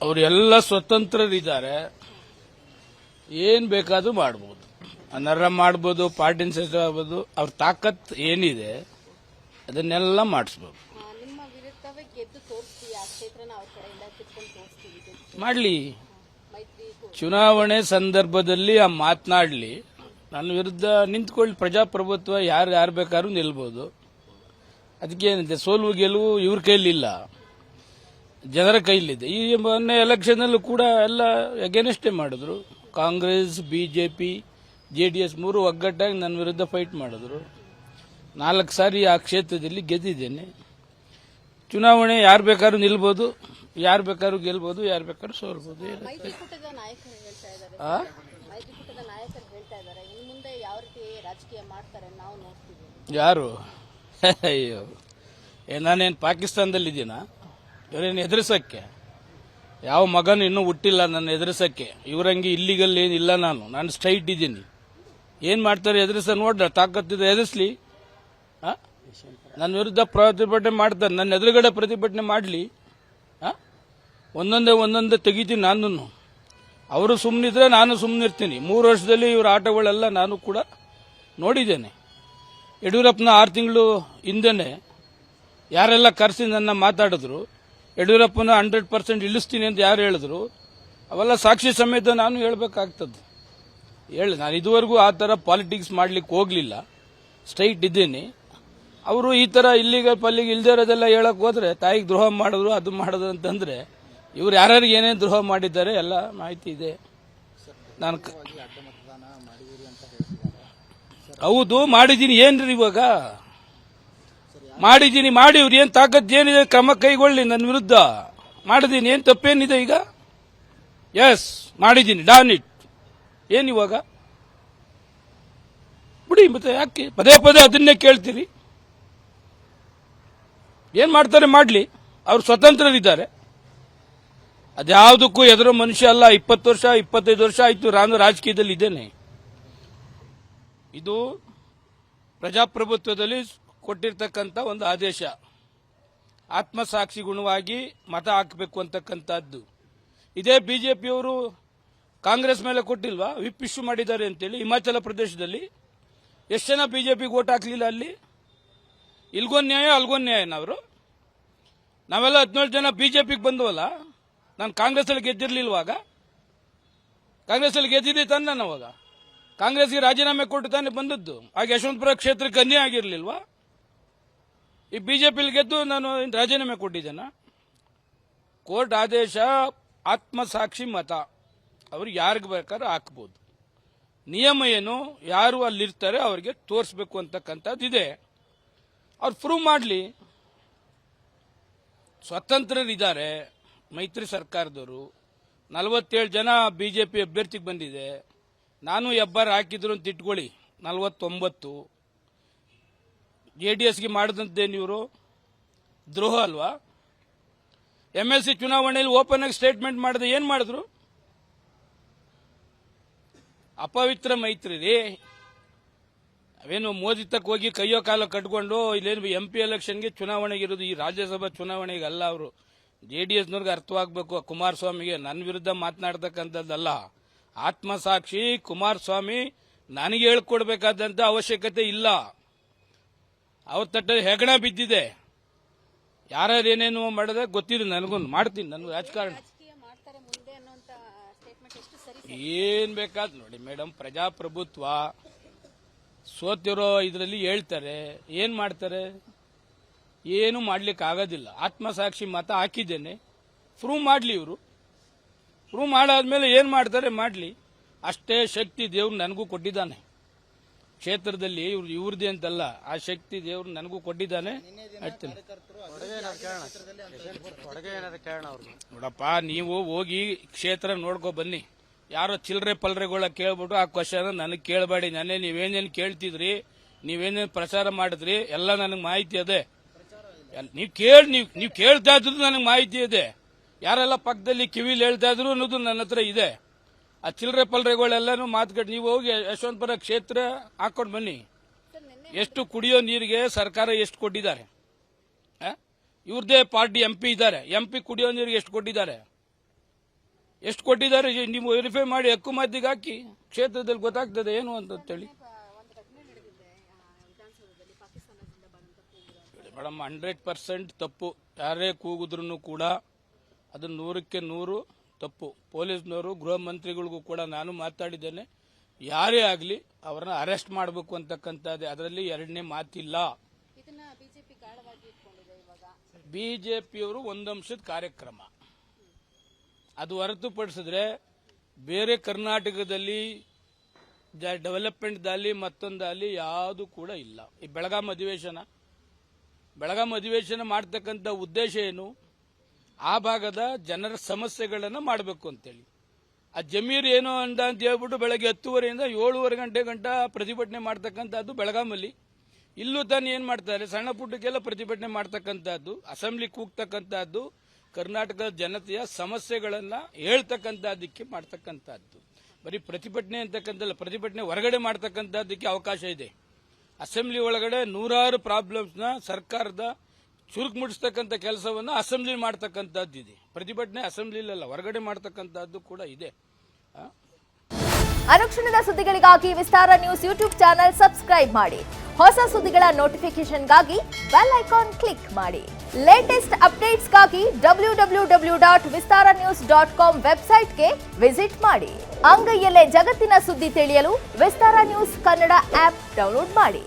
ಅವರೆಲ್ಲ ಸ್ವತಂತ್ರರಿದ್ದಾರೆ, ಏನ್ ಬೇಕಾದ್ರೂ ಮಾಡ್ಬೋದು, ಅನರ್ಹ ಮಾಡ್ಬೋದು, ಪಾರ್ಟಿನ ಸೆಕ್ರೆಟರಿ ಆಗ್ಬೋದು, ಅವ್ರ ತಾಕತ್ ಏನಿದೆ ಅದನ್ನೆಲ್ಲ ಮಾಡಿಸ್ಬೋದು. ನಿಮ್ಮ ವಿರುದ್ಧವೇ ಗೆದ್ದು ತೋರಿಸ್ತೀವಿ, ಆ ಕ್ಷೇತ್ರನ ಅವ್ರ ಕಡೆಯಿಂದ ಕಿತ್ಕೊಂಡು ತೋರಿಸ್ತೀವಿ ಮಾಡ್ಲಿ. ಮೈತ್ರಿ ಚುನಾವಣೆ ಸಂದರ್ಭದಲ್ಲಿ ಆ ಮಾತನಾಡ್ಲಿ, ನನ್ನ ವಿರುದ್ಧ ನಿಂತ್ಕೊಳ್ಳಿ. ಪ್ರಜಾಪ್ರಭುತ್ವ ಯಾರು ಬೇಕಾದ್ರೂ ನಿಲ್ಬೋದು. ಅದಕ್ಕೇನಿದೆ, ಸೋಲು ಗೆಲುವು ಇವ್ರ ಕೈಲಿಲ್ಲ, ಜನರ ಕೈಲಿದೆ. ಈ ಮೊನ್ನೆ ಎಲೆಕ್ಷನ್ನಲ್ಲೂ ಕೂಡ ಎಲ್ಲ ಅಗೇನೆಸ್ಟೇ ಮಾಡಿದ್ರು. ಕಾಂಗ್ರೆಸ್, ಬಿಜೆಪಿ, ಜೆಡಿಎಸ್ ಮೂರು ಒಗ್ಗಟ್ಟಾಗಿ ನನ್ನ ವಿರುದ್ಧ ಫೈಟ್ ಮಾಡಿದ್ರು. 4 ಸಾರಿ ಆ ಕ್ಷೇತ್ರದಲ್ಲಿ ಗೆದ್ದಿದ್ದೇನೆ. ಚುನಾವಣೆ ಯಾರು ಬೇಕಾದ್ರೂ ನಿಲ್ಬೋದು, ಯಾರು ಬೇಕಾದ್ರೂ ಗೆಲ್ಬೋದು, ಯಾರು ಬೇಕಾದ್ರೂ ಸೋಲ್ಬೋದು. ಮೈತ್ರಿಕೂಟದ ನಾಯಕರು ಹೇಳ್ತಾ ಇದ್ದಾರೆ, ಮೈತ್ರಿಕೂಟದ ನಾಯಕರು ಹೇಳ್ತಾ ಇದ್ದಾರೆ, ಇನ್ನು ಮುಂದೆ ಯಾವ ರೀತಿ ರಾಜಕೀಯ ಮಾಡ್ತಾರೆ ನಾವು ನೋಡ್ತೀವಿ. ಯಾರು? ಅಯ್ಯೋ, ನಾನೇನು ಪಾಕಿಸ್ತಾನದಲ್ಲಿದ್ದೀನಾ ಇವರೇನು ಎದುರಿಸಕ್ಕೆ? ಯಾವ ಮಗನು ಇನ್ನೂ ಹುಟ್ಟಿಲ್ಲ ನನ್ನ ಎದುರಿಸಕ್ಕೆ. ಇವರಂಗೆ ಇಲ್ಲಿಗಲ್ ಏನಿಲ್ಲ. ನಾನು ಸ್ಟ್ರೈಟ್ ಇದ್ದೀನಿ. ಏನ್ ಮಾಡ್ತಾರೆ ಎದುರಿಸ ನೋಡ್ರ, ತಾಕತ್ತಿದ್ರೆ ಎದುರಿಸ್ಲಿ. ನನ್ನ ವಿರುದ್ಧ ಪ್ರತಿಭಟನೆ ಮಾಡ್ತಾರೆ, ನನ್ನ ಎದುರುಗಡೆ ಪ್ರತಿಭಟನೆ ಮಾಡಲಿ. ಒಂದೊಂದೇ ತೆಗಿತೀನಿ ನಾನು. ಅವರು ಸುಮ್ಮನಿದ್ರೆ ನಾನು ಸುಮ್ಮನಿರ್ತೀನಿ. 3 ವರ್ಷದಲ್ಲಿ ಇವರ ಆಟಗಳೆಲ್ಲ ನಾನು ಕೂಡ ನೋಡಿದ್ದೇನೆ. ಯಡಿಯೂರಪ್ಪನ 6 ತಿಂಗಳು ಹಿಂದೆನೆ ಯಾರೆಲ್ಲ ಕರೆಸಿ ನನ್ನ ಮಾತಾಡಿದ್ರು, ಯಡಿಯೂರಪ್ಪನ 100% ಇಳಿಸ್ತೀನಿ ಅಂತ ಯಾರು ಹೇಳಿದ್ರು, ಅವೆಲ್ಲ ಸಾಕ್ಷಿ ಸಮೇತ ನಾನು ಹೇಳಬೇಕಾಗ್ತದೆ. ನಾನು ಇದುವರೆಗೂ ಆ ಥರ ಪಾಲಿಟಿಕ್ಸ್ ಮಾಡ್ಲಿಕ್ಕೆ ಹೋಗಲಿಲ್ಲ, ಸ್ಟ್ರೈಟ್ ಇದ್ದೀನಿ. ಅವರು ಈ ಥರ ಇಲ್ಲಿಗೆ ಪಲ್ಲಿಗೆ ಇಲ್ದೇ ಇರೋದೆಲ್ಲ ಹೇಳಕ್ ಹೋದ್ರೆ ತಾಯಿಗೆ ದ್ರೋಹ ಮಾಡಿದ್ರು, ಅದು ಮಾಡೋದು ಅಂತಂದ್ರೆ ಇವ್ರು ಯಾರ್ಯಾರಿಗೆ ಏನೇನು ದ್ರೋಹ ಮಾಡಿದ್ದಾರೆ ಎಲ್ಲ ಮಾಹಿತಿ ಇದೆ. ನಾನು ಹೌದು ಮಾಡಿದ್ದೀನಿ. ಏನ್ರಿ ಇವಾಗ ಮಾಡಿದ್ದೀನಿ, ಮಾಡಿ ಇವ್ರು ಏನ್ ತಾಕತ್ ಏನಿದೆ ಕ್ರಮ ಕೈಗೊಳ್ಳಿ. ನನ್ನ ವಿರುದ್ಧ ಮಾಡಿದ್ದೀನಿ, ಏನ್ ತಪ್ಪೇನಿದೆ ಈಗ? ಎಸ್ ಮಾಡಿದ್ದೀನಿ, ಡಾನ್ ಇಟ್. ಏನ್ ಇವಾಗ ಬಿಡಿ. ಮತ್ತೆ ಯಾಕೆ ಪದೇ ಅದನ್ನೇ ಕೇಳ್ತೀರಿ? ಏನ್ ಮಾಡ್ತಾರೆ ಮಾಡ್ಲಿ, ಅವ್ರು ಸ್ವತಂತ್ರರಿದ್ದಾರೆ. ಅದ್ಯಾವುದಕ್ಕೂ ಎದುರೋ ಮನುಷ್ಯ ಅಲ್ಲ. 20 ವರ್ಷ 25 ವರ್ಷ ಆಯ್ತು ನಾನು ರಾಜಕೀಯದಲ್ಲಿ ಇದ್ದೇನೆ. ಇದು ಪ್ರಜಾಪ್ರಭುತ್ವದಲ್ಲಿ ಕೊಟ್ಟಿರ್ತಕ್ಕಂಥ ಒಂದು ಆದೇಶ. ಆತ್ಮಸಾಕ್ಷಿ ಗುಣವಾಗಿ ಮತ ಹಾಕಬೇಕು ಅಂತಕ್ಕಂಥದ್ದು. ಇದೇ ಬಿಜೆಪಿಯವರು ಕಾಂಗ್ರೆಸ್ ಮೇಲೆ ಕೊಟ್ಟಿಲ್ವಾ, ವಿಪ್ ಇಶ್ಯೂ ಮಾಡಿದ್ದಾರೆ ಅಂತೇಳಿ. ಹಿಮಾಚಲ ಪ್ರದೇಶದಲ್ಲಿ ಎಷ್ಟು ಜನ ಬಿಜೆಪಿಗೆ ವೋಟ್ ಹಾಕಲಿಲ್ಲ? ಅಲ್ಲಿ ಇಲ್ಗೊಂದು ನ್ಯಾಯ ಅಲ್ಗೊಂದು ನ್ಯಾಯನ ಅವರು. ನಾವೆಲ್ಲ 17 ಜನ ಬಿಜೆಪಿಗೆ ಬಂದವಲ್ಲ. ನಾನು ಕಾಂಗ್ರೆಸ್ಸಲ್ಲಿ ಗೆದ್ದಿರ್ಲಿಲ್ವಾಗ? ಕಾಂಗ್ರೆಸ್ಸಲ್ಲಿ ಗೆದ್ದಿದ್ದೆ ತಾನೆ ನಾನು ಅವಾಗ. ಕಾಂಗ್ರೆಸ್ಗೆ ರಾಜೀನಾಮೆ ಕೊಟ್ಟು ತಾನೇ ಬಂದದ್ದು. ಆಗ ಯಶವಂತಪುರ ಕ್ಷೇತ್ರಕ್ಕೆ ಅನ್ಯ ಆಗಿರ್ಲಿಲ್ವಾ? ಈ ಬಿಜೆಪಿಲಿ ಗೆದ್ದು ನಾನು ರಾಜೀನಾಮೆ ಕೊಟ್ಟಿದ್ದೇನ? ಕೋರ್ಟ್ ಆದೇಶ, ಆತ್ಮಸಾಕ್ಷಿ ಮತ, ಅವ್ರಿಗೆ ಯಾರಿಗೆ ಬೇಕಾದ್ರೂ ಹಾಕ್ಬೋದು. ನಿಯಮ ಏನು, ಯಾರು ಅಲ್ಲಿರ್ತಾರೆ ಅವರಿಗೆ ತೋರಿಸಬೇಕು ಅಂತಕ್ಕಂಥದ್ದು ಇದೆ. ಅವ್ರು ಪ್ರೂವ್ ಮಾಡಲಿ. ಸ್ವತಂತ್ರರಿದ್ದಾರೆ ಮೈತ್ರಿ ಸರ್ಕಾರದವರು. 47 ಜನ ಬಿಜೆಪಿ ಅಭ್ಯರ್ಥಿಗೆ ಬಂದಿದೆ. ನಾನು ಹೆಬ್ಬಾರ್ ಹಾಕಿದ್ರು ಅಂತ ಇಟ್ಕೊಳ್ಳಿ, 49. ಜೆಡಿಎಸ್ಗೆ ಮಾಡಿದಂತೇನು ಇವರು ದ್ರೋಹ ಅಲ್ವಾ? MLC ಚುನಾವಣೆಯಲ್ಲಿ ಓಪನ್ ಆಗಿ ಸ್ಟೇಟ್ಮೆಂಟ್ ಮಾಡಿದೆ. ಏನ್ ಮಾಡಿದ್ರು? ಅಪವಿತ್ರ ಮೈತ್ರಿ ರೀ. ಅವೇನು ಮೋದಿ ತಕ್ಕ ಹೋಗಿ ಕೈಯೋ ಕಾಲ ಕಟ್ಕೊಂಡು ಇಲ್ಲೇನು MP ಎಲೆಕ್ಷನ್ಗೆ ಚುನಾವಣೆಗೆ ಇರೋದು, ಈ ರಾಜ್ಯಸಭಾ ಚುನಾವಣೆಗೆ ಅಲ್ಲ. ಅವರು JDSನವ್ರಿಗೆ ಅರ್ಥವಾಗಬೇಕು. ಕುಮಾರಸ್ವಾಮಿಗೆ ನನ್ನ ವಿರುದ್ಧ ಮಾತನಾಡ್ತಕ್ಕಂಥದ್ದಲ್ಲ. ಆತ್ಮಸಾಕ್ಷಿ ಕುಮಾರಸ್ವಾಮಿ ನನಗೆ ಹೇಳ್ಕೊಡ್ಬೇಕಾದಂತ ಅವಶ್ಯಕತೆ ಇಲ್ಲ. ಅವ್ರ ತಟ್ಟಲ್ಲಿ ಹೆಗಣ ಬಿದ್ದಿದೆ. ಯಾರ್ಯಾರು ಏನೇನು ಮಾಡಿದ್ರೆ ಗೊತ್ತಿದೆ ನನಗೂ, ಮಾಡ್ತೀನಿ. ನನ್ನ ರಾಜಕಾರಣ ಏನ್ ಬೇಕಾದ್ ನೋಡಿ ಮೇಡಮ್. ಪ್ರಜಾಪ್ರಭುತ್ವ ಸೋತಿರೋ ಇದರಲ್ಲಿ ಹೇಳ್ತಾರೆ, ಏನ್ ಮಾಡ್ತಾರೆ? ಏನು ಮಾಡ್ಲಿಕ್ಕೆ ಆಗೋದಿಲ್ಲ. ಆತ್ಮಸಾಕ್ಷಿ ಮತ ಹಾಕಿದ್ದೇನೆ, ಪ್ರೂವ್ ಮಾಡ್ಲಿ. ಇವರು ಪ್ರೂವ್ ಮಾಡಾದ್ಮೇಲೆ ಏನ್ ಮಾಡ್ತಾರೆ ಮಾಡ್ಲಿ. ಅಷ್ಟೇ ಶಕ್ತಿ ದೇವ್ರು ನನಗೂ ಕೊಟ್ಟಿದ್ದಾನೆ ಕ್ಷೇತ್ರದಲ್ಲಿ. ಇವ್ರದೇ ಅಂತಲ್ಲ, ಆ ಶಕ್ತಿ ದೇವ್ರು ನನಗೂ ಕೊಟ್ಟಿದ್ದಾನೆ. ನೋಡಪ್ಪ, ನೀವು ಹೋಗಿ ಕ್ಷೇತ್ರ ನೋಡ್ಕೊ ಬನ್ನಿ. ಯಾರೋ ಚಿಲ್ಲರೆ ಪಲ್ರೆಗಳ ಕೇಳ್ಬಿಟ್ಟು ಆ ಕ್ವಶನ್ ನನಗೆ ಕೇಳಬೇಡಿ. ನಾನೇ ನೀವೇನೇನು ಕೇಳ್ತಿದ್ರಿ, ನೀವೇನೇನು ಪ್ರಚಾರ ಮಾಡಿದ್ರಿ ಎಲ್ಲ ನನಗೆ ಮಾಹಿತಿ ಇದೆ. ನೀವು ಕೇಳ್ತಾ ಇದ್ರು ನನಗೆ ಮಾಹಿತಿ ಇದೆ. ಯಾರೆಲ್ಲ ಪಕ್ಕದಲ್ಲಿ ಕಿವಿಲಿ ಹೇಳ್ತಾ ಇದ್ರು ಅನ್ನೋದು ನನ್ನ ಹತ್ರ ಇದೆ. ಆ ಚಿಲ್ಲರೆ ಪಲ್ರೆಗಳೆಲ್ಲನೂ ಮಾತುಕಟ್ಟು ನೀವು ಹೋಗಿ ಯಶವಂತಪುರ ಕ್ಷೇತ್ರ ಹಾಕೊಂಡು ಬನ್ನಿ. ಎಷ್ಟು ಕುಡಿಯೋ ನೀರಿಗೆ ಸರ್ಕಾರ ಎಷ್ಟು ಕೊಟ್ಟಿದ್ದಾರೆ? ಇವ್ರದೇ ಪಾರ್ಟಿ MP ಇದ್ದಾರೆ. MP ಕುಡಿಯೋ ನೀರಿಗೆ ಎಷ್ಟು ಕೊಟ್ಟಿದ್ದಾರೆ? ಎಷ್ಟು ಕೊಟ್ಟಿದ್ದಾರೆ ನೀವು ವೆರಿಫೈ ಮಾಡಿ ಹಕ್ಕು ಮಾತಿಗೆ ಹಾಕಿ, ಕ್ಷೇತ್ರದಲ್ಲಿ ಗೊತ್ತಾಗ್ತದೆ ಏನು ಅಂತೇಳಿ. ಒಂದು ಘಟನೆ ನಡೆದಿದೆ ವಿಧಾನಸೌಧದಲ್ಲಿ ಪಾಕಿಸ್ತಾನದಿಂದ ಬಂದಂತ ಕೂಗು. ಮೇಡಮ್ 100% ತಪ್ಪು. ಯಾರೇ ಕೂಗಿದ್ರು ಕೂಡ ಅದು 100ಕ್ಕೆ 100 ತಪ್ಪು. ಪೊಲೀಸ್ನವರು ಗೃಹ ಮಂತ್ರಿಗಳಿಗೂ ಕೂಡ ನಾನು ಮಾತಾಡಿದ್ದೇನೆ, ಯಾರೇ ಆಗಲಿ ಅವರನ್ನ ಅರೆಸ್ಟ್ ಮಾಡಬೇಕು ಅಂತಕ್ಕಂಥದ್ದೇ, ಅದರಲ್ಲಿ ಎರಡನೇ ಮಾತಿಲ್ಲ. ಇದನ್ನ ಬಿಜೆಪಿ ಗಾಢವಾಗಿ ಇಟ್ಕೊಂಡಿದೆ. ಇವಾಗ ಬಿಜೆಪಿಯವರು ಒಂದಂಶದ ಕಾರ್ಯಕ್ರಮ, ಅದು ಹೊರತುಪಡಿಸಿದ್ರೆ ಬೇರೆ ಕರ್ನಾಟಕದಲ್ಲಿ ಡೆವಲಪ್ಮೆಂಟ್ದಲ್ಲಿ ಮತ್ತೊಂದಲ್ಲಿ ಯಾವುದು ಕೂಡ ಇಲ್ಲ. ಈ ಬೆಳಗಾಂ ಅಧಿವೇಶನ ಮಾಡ್ತಕ್ಕಂಥ ಉದ್ದೇಶ ಏನು? ಆ ಭಾಗದ ಜನರ ಸಮಸ್ಯೆಗಳನ್ನು ಮಾಡಬೇಕು ಅಂತೇಳಿ. ಆ ಜಮೀರ್ ಏನು ಅಂತ ಹೇಳ್ಬಿಟ್ಟು ಬೆಳಗ್ಗೆ 10:30 7:30 ಗಂಟೆ ಪ್ರತಿಭಟನೆ ಮಾಡ್ತಕ್ಕಂಥದ್ದು ಬೆಳಗಾಮಲ್ಲಿ. ಇಲ್ಲೂ ತಾನು ಏನ್ ಮಾಡ್ತಾರೆ, ಸಣ್ಣ ಪುಟ್ಟಕ್ಕೆಲ್ಲ ಪ್ರತಿಭಟನೆ ಮಾಡ್ತಕ್ಕಂಥದ್ದು, ಅಸೆಂಬ್ಲಿ ಕೂಗ್ತಕ್ಕಂಥದ್ದು, ಕರ್ನಾಟಕದ ಜನತೆಯ ಸಮಸ್ಯೆಗಳನ್ನ ಹೇಳ್ತಕ್ಕಂಥದ್ದಕ್ಕೆ ಮಾಡ್ತಕ್ಕಂಥದ್ದು. ಬರೀ ಪ್ರತಿಭಟನೆ ಅಂತಕ್ಕಂಥಲ್ಲ, ಪ್ರತಿಭಟನೆ ಹೊರಗಡೆ ಮಾಡ್ತಕ್ಕಂಥದ್ದಕ್ಕೆ ಅವಕಾಶ ಇದೆ. ಅಸೆಂಬ್ಲಿ ಒಳಗಡೆ ನೂರಾರು ಪ್ರಾಬ್ಲಮ್ಸ್ನ ಸರ್ಕಾರದ ಚುರುಕು ಮುಡಿಸ್ತಕ್ಕಂಥ ಕೆಲಸವನ್ನ ಅಸೆಂಬ್ಲಿ ಮಾಡ್ತಕ್ಕಂಥದ್ದಿದೆ. ಪ್ರತಿಭಟನೆ ಅಸೆಂಬ್ಲಿಲಲ್ಲ, ಹೊರಗಡೆ ಮಾಡ್ತಕ್ಕಂಥದ್ದು ಕೂಡ ಇದೆ. ಅನುಕ್ಷಣದ ಸುದ್ದಿಗಳಿಗಾಗಿ ವಿಸ್ತಾರ ನ್ಯೂಸ್ ಯೂಟ್ಯೂಬ್ ಚಾನೆಲ್ ಸಬ್ಸ್ಕ್ರೈಬ್ ಮಾಡಿ. ಹೊಸ ಸುದ್ದಿಗಳ ನೋಟಿಫಿಕೇಶನ್ಗಾಗಿ ಬೆಲ್ ಐಕಾನ್ ಕ್ಲಿಕ್ ಮಾಡಿ. ಲೇಟೆಸ್ಟ್ ಅಪ್ಡೇಟ್ಸ್ಗಾಗಿ www.vistaranews.com ವೆಬ್ಸೈಟ್ಗೆ ವಿಸಿಟ್ ಮಾಡಿ. ಅಂಗೈಯಲ್ಲೇ ಜಗತ್ತಿನ ಸುದ್ದಿ ತಿಳಿಯಲು ವಿಸ್ತಾರ ನ್ಯೂಸ್ ಕನ್ನಡ ಆಪ್ ಡೌನ್ಲೋಡ್ ಮಾಡಿ.